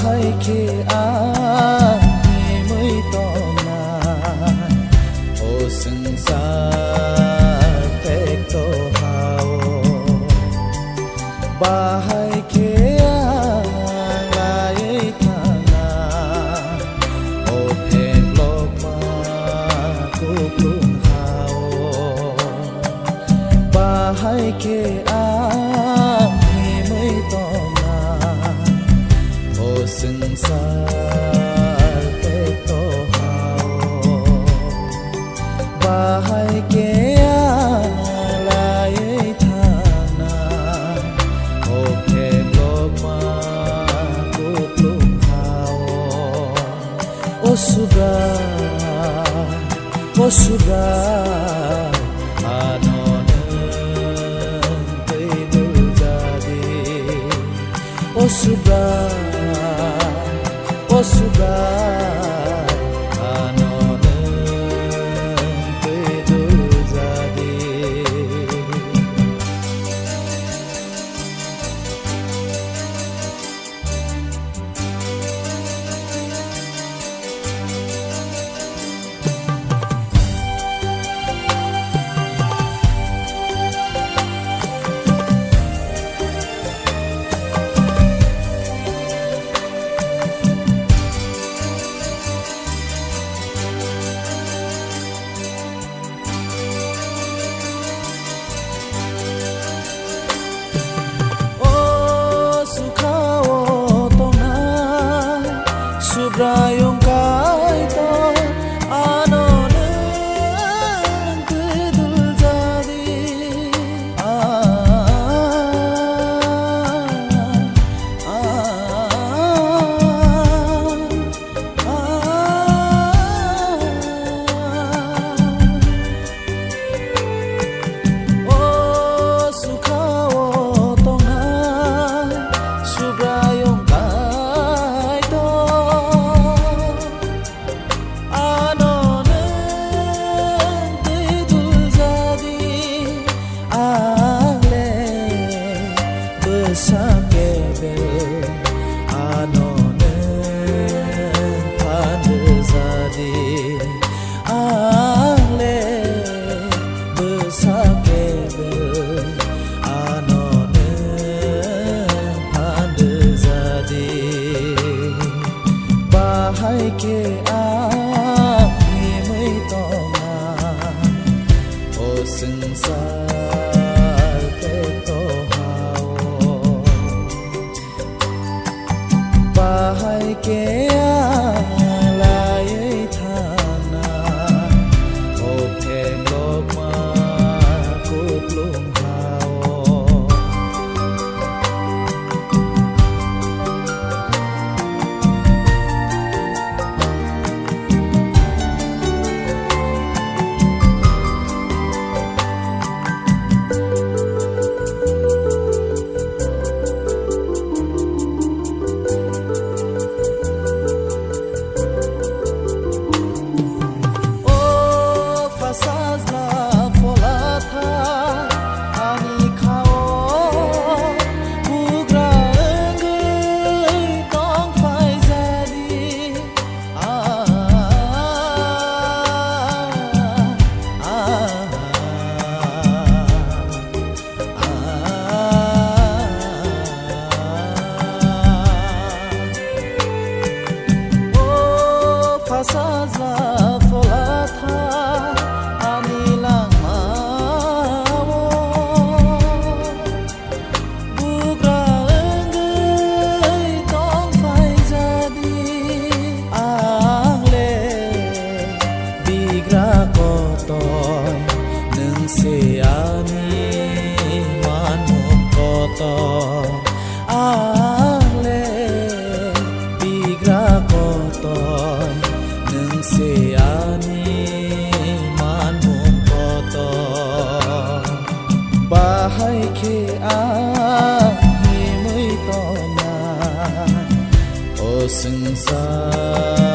hai khi ai mới to nai ô sừng sa te to hao ba hai khi lại thana ô phèn lộc ma cô luôn hao ba hai khi ai mới to sừng sa te to hao ba hai ke lai thana o ke lo ma ko plum hao o suga anon te dul jadi o suga anonen pedul jadi Rayong kaito anonen kedul jadi oh sukawo tongai subrayong sakebel anonen pandezadi ale besakebel anonen pandezadi bahai ke ai mới to o sừng sa te to hai ke lai thana o phem lok ma ko plum hao ale bigra kotoy nung seani manmum kotoy bahai ke ai mới to na o sừng sa